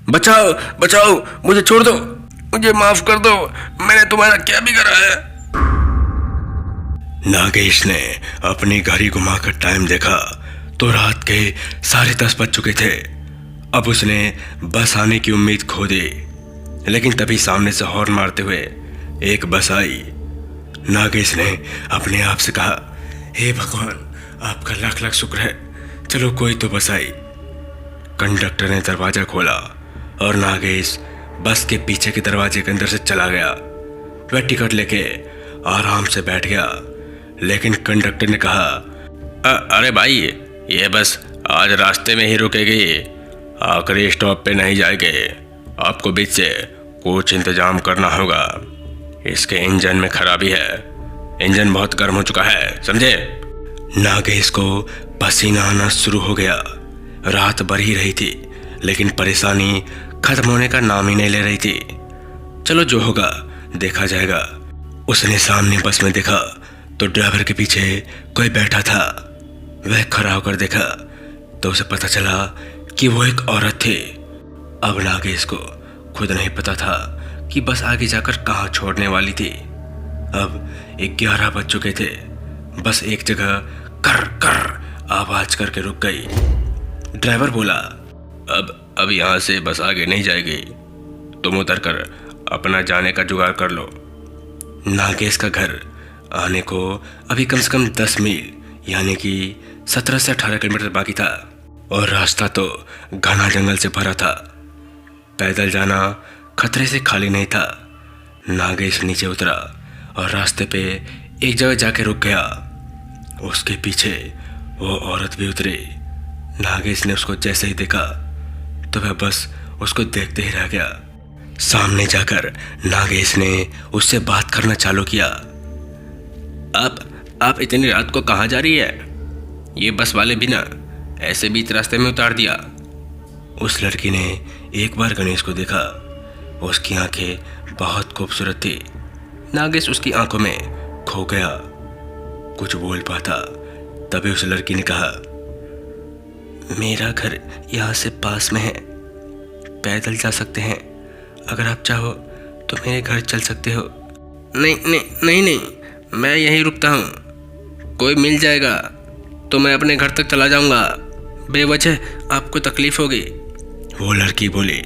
बचाओ बचाओ, मुझे छोड़ दो, मुझे माफ कर दो, मैंने तुम्हारा क्या बिगाड़ा है। नागेश ने अपनी घड़ी घुमाकर टाइम देखा तो रात के 10:30 बज चुके थे। अब उसने बस आने की उम्मीद खो दी, लेकिन तभी सामने से हॉर्न मारते हुए एक बस आई। नागेश ने अपने आप से कहा, हे भगवान, आपका लाख लाख शुक्र है, चलो कोई तो बस आई। कंडक्टर ने दरवाजा खोला और नागेश बस के पीछे के दरवाजे के अंदर से चला गया। वह टिकट लेके आराम से बैठ गया, लेकिन कंडक्टर ने कहा, अरे भाई, ये बस आज रास्ते में ही रुकेगी, आखिरी स्टॉप पे नहीं जाएगी, आपको बीच से कुछ इंतजाम करना होगा। इसके इंजन में खराबी है, इंजन बहुत गर्म हो चुका है, समझे। नागेश को पसीना आना शुरू हो गया। रात बढ़ ही रही थी, लेकिन परेशानी खत्म होने का नाम ही नहीं ले रही थी। चलो जो होगा देखा जाएगा। उसने सामने बस में देखा तो ड्राइवर के पीछे कोई बैठा था। वह खड़ा होकर देखा तो उसे पता चला कि वो एक औरत थी। अब नागेश को खुद नहीं पता था कि बस आगे जाकर कहाँ छोड़ने वाली थी। अब 11 बज चुके थे। बस एक जगह कर कर आवाज करके रुक गई। ड्राइवर बोला, अब यहाँ से बस आगे नहीं जाएगी, तुम उतर कर अपना जाने का जुगाड़ कर लो। नागेश का घर आने को अभी कम से कम 10 मील यानी कि 17 से 18 किलोमीटर बाकी था, और रास्ता तो घना जंगल से भरा था। पैदल जाना खतरे से खाली नहीं था। नागेश नीचे उतरा और रास्ते पे एक जगह जाके रुक गया। उसके पीछे वो औरत भी उतरी। नागेश ने उसको जैसे ही देखा तो वह बस उसको देखते ही रह गया। सामने जाकर नागेश ने उससे बात करना चालू किया। आप इतनी रात को कहाँ जा रही है? ये बस वाले बिना ऐसे बीच रास्ते में उतार दिया। उस लड़की ने एक बार गणेश को देखा। उसकी आंखें बहुत खूबसूरत थी। नागेश उसकी आंखों में खो गया। कुछ बोल पाता तभी उस लड़की ने कहा, मेरा घर यहाँ से पास में है, पैदल जा सकते हैं, अगर आप चाहो तो मेरे घर चल सकते हो। नहीं नहीं नहीं नहीं, मैं यहीं रुकता हूँ, कोई मिल जाएगा तो मैं अपने घर तक चला जाऊँगा, बेवजह आपको तकलीफ होगी। वो लड़की बोली,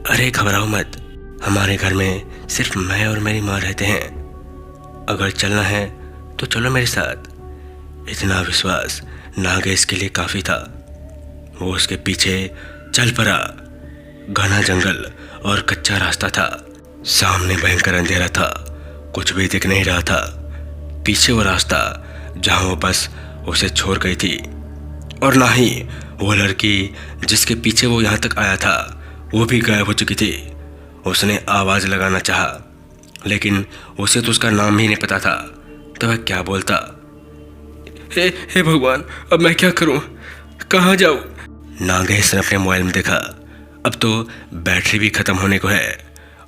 अरे घबराओ मत, हमारे घर में सिर्फ मैं और मेरी माँ रहते हैं, अगर चलना है तो चलो मेरे साथ। इतना विश्वास नागेश के लिए काफ़ी था। वो उसके पीछे चल पड़ा। घना जंगल और कच्चा रास्ता था। सामने भयंकर अंधेरा था, कुछ भी दिख नहीं रहा था। पीछे वो रास्ता जहाँ वो बस उसे छोड़ गई थी, और ना ही वो लड़की जिसके पीछे वो यहाँ तक आया था वो भी गायब हो चुकी थी। उसने आवाज़ लगाना चाहा, लेकिन उसे तो उसका नाम ही नहीं पता था, तो वह क्या बोलता। हे भगवान, अब मैं क्या करूं, कहाँ जाऊं? नागेश ने अपने मोबाइल में देखा, अब तो बैटरी भी खत्म होने को है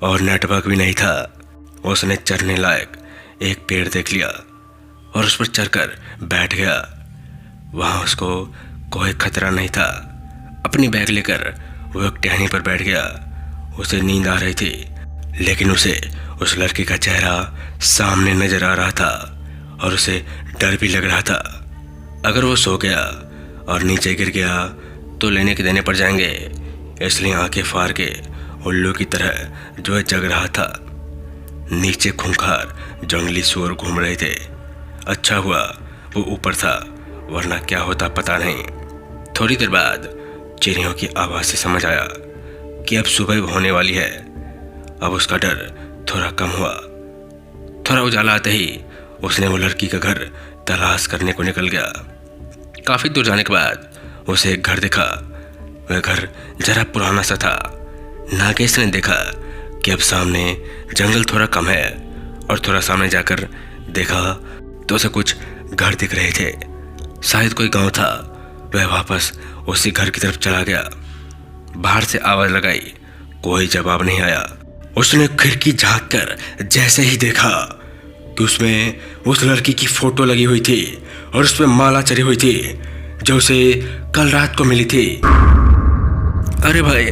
और नेटवर्क भी नहीं था। उसने चढ़ने लायक एक पेड़ देख लिया और उस पर चढ़कर बैठ गया। वहाँ उसको कोई खतरा नहीं था। अपनी बैग लेकर वो एक टहनी पर बैठ गया। उसे नींद आ रही थी, लेकिन उसे उस लड़के का चेहरा सामने नजर आ रहा था और उसे डर भी लग रहा था। अगर वो सो गया और नीचे गिर गया तो लेने के देने पड़ जाएंगे, इसलिए आंखें फाड़ के उल्लू की तरह जो जग रहा था। नीचे खूंखार जंगली सुअर घूम रहे थे। अच्छा हुआ वो ऊपर था, वरना क्या होता पता नहीं। थोड़ी देर बाद चिड़ियों की आवाज़ से समझ आया कि अब सुबह होने वाली है। अब उसका डर थोड़ा कम हुआ। थोड़ा उजाला आते ही उसने वो लड़की का घर तलाश करने को निकल गया। काफ़ी दूर जाने के बाद उसे एक घर दिखा। वह घर जरा पुराना सा था। नागेश ने देखा कि अब सामने जंगल थोड़ा कम है, और थोड़ा सामने जाकर देखा तो उसे कुछ घर दिख रहे थे। शायद कोई गांव था। वह वापस उसी घर की तरफ चला गया। बाहर से आवाज़ लगाई, कोई जवाब नहीं आया। उसने खिड़की झाँक कर जैसे ही देखा कि उसमें उस लड़की की फोटो लगी हुई थी और उसमें माला चढ़ी हुई थी जो उसे कल रात को मिली थी। अरे भाई,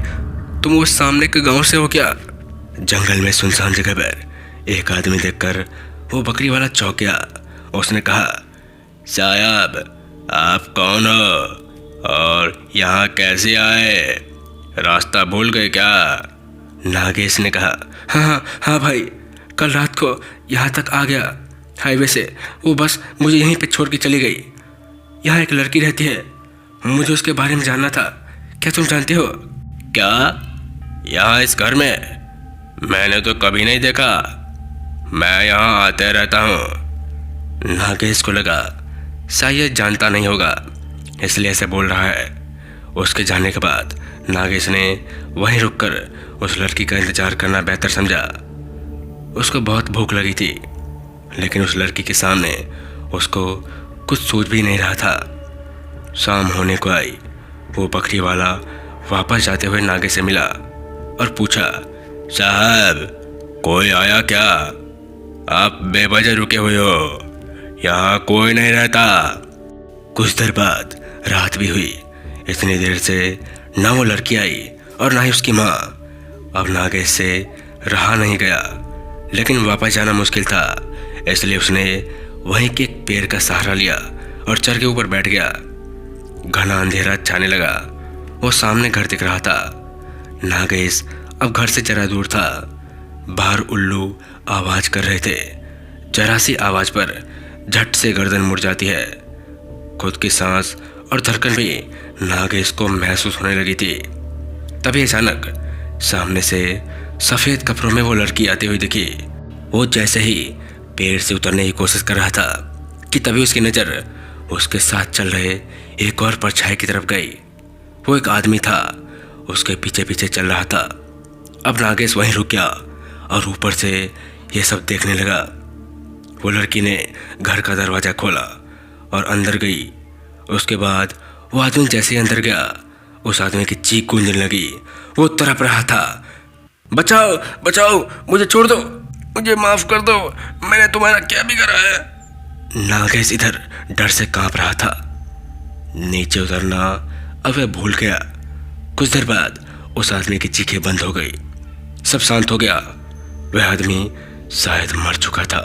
तुम वो सामने के गांव से हो क्या? जंगल में सुनसान जगह पर एक आदमी देखकर वो बकरी वाला चौंक गया। उसने कहा, साहब आप कौन हो और यहाँ कैसे आए? रास्ता भूल गए क्या? नागेश ने कहा, हाँ भाई, कल रात को यहाँ तक आ गया हाईवे से। वो बस मुझे यहीं पे छोड़ के चली गई। यहाँ एक लड़की रहती है, मुझे उसके बारे में जानना था। क्या तुम जानते हो? क्या यहाँ इस घर में? मैंने तो कभी नहीं देखा। मैं यहाँ आते रहता हूँ। नागेश को लगा शायद जानता नहीं होगा, इसलिए ऐसे बोल रहा है। उसके जाने के बाद नागेश ने वहीं रुककर उस लड़की का इंतजार करना बेहतर समझा। उसको बहुत भूख लगी थी, लेकिन उस लड़की के सामने उसको कुछ सूझ भी नहीं रहा था। शाम होने को आई। वो बकरी वाला वापस जाते हुए नागे से मिला और पूछा, साहब कोई आया क्या? आप बेवजह रुके हुए हो, यहाँ कोई नहीं रहता। कुछ देर बाद रात भी हुई। इतनी देर से ना वो लड़की आई और ना ही उसकी माँ। अब नागेश से रहा नहीं गया, लेकिन वापस जाना मुश्किल था, इसलिए उसने वहीं के एक पेड़ का सहारा लिया और चढ़ के ऊपर बैठ गया। घना अंधेरा छाने लगा। वो सामने घर दिख रहा था। नागेश अब घर से जरा दूर था। बाहर उल्लू आवाज कर रहे थे। जरा सी आवाज पर झट से गर्दन मुड़ जाती है। खुद की सांस और धड़कन भी नागेश को महसूस होने लगी थी। तभी अचानक सामने से सफेद कपड़ों में वो लड़की आती हुई दिखी। वो जैसे ही पेड़ से उतरने की कोशिश कर रहा था कि तभी उसकी नज़र उसके साथ चल रहे एक और परछाई की तरफ गई। वो एक आदमी था, उसके पीछे पीछे चल रहा था। अब नागेश वहीं रुक गया और ऊपर से ये सब देखने लगा। वो लड़की ने घर का दरवाज़ा खोला और अंदर गई। उसके बाद वो आदमी जैसे ही अंदर गया, उस आदमी की चीख गूंजने लगी। वो तड़प रहा था, बचाओ बचाओ, मुझे छोड़ दो, मुझे माफ़ कर दो, मैंने तुम्हारा क्या बिगाड़ा है। नागेश इधर डर से कांप रहा था। नीचे उतरना अब वह भूल गया। कुछ देर बाद उस आदमी की चीखें बंद हो गई। सब शांत हो गया। वह आदमी शायद मर चुका था।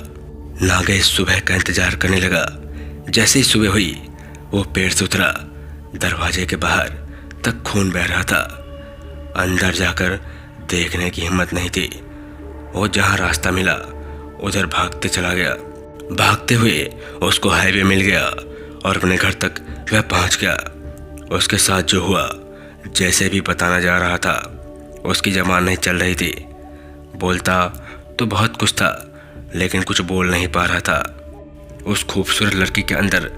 नागेश सुबह का इंतजार करने लगा। जैसे ही सुबह हुई, वो पेड़ से उतरा। दरवाजे के बाहर तक खून बह रहा था। अंदर जाकर देखने की हिम्मत नहीं थी। वो जहाँ रास्ता मिला उधर भागते चला गया। भागते हुए उसको हाईवे मिल गया और अपने घर तक वह पहुंच गया। उसके साथ जो हुआ जैसे भी बताना जा रहा था, उसकी जबान नहीं चल रही थी। बोलता तो बहुत कुछ था, लेकिन कुछ बोल नहीं पा रहा था। उस खूबसूरत लड़की के अंदर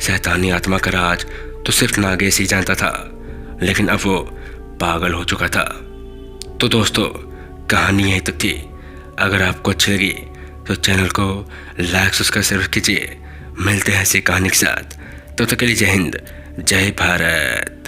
शैतानी आत्मा का राज तो सिर्फ नागेश ही जानता था, लेकिन अब वो पागल हो चुका था। तो दोस्तों, कहानी यहीं तक थी। अगर आपको अच्छी लगी तो चैनल को लाइक सब्सक्राइब कीजिए। मिलते हैं ऐसी कहानी के साथ। तब तक के लिए जय हिंद, जय भारत।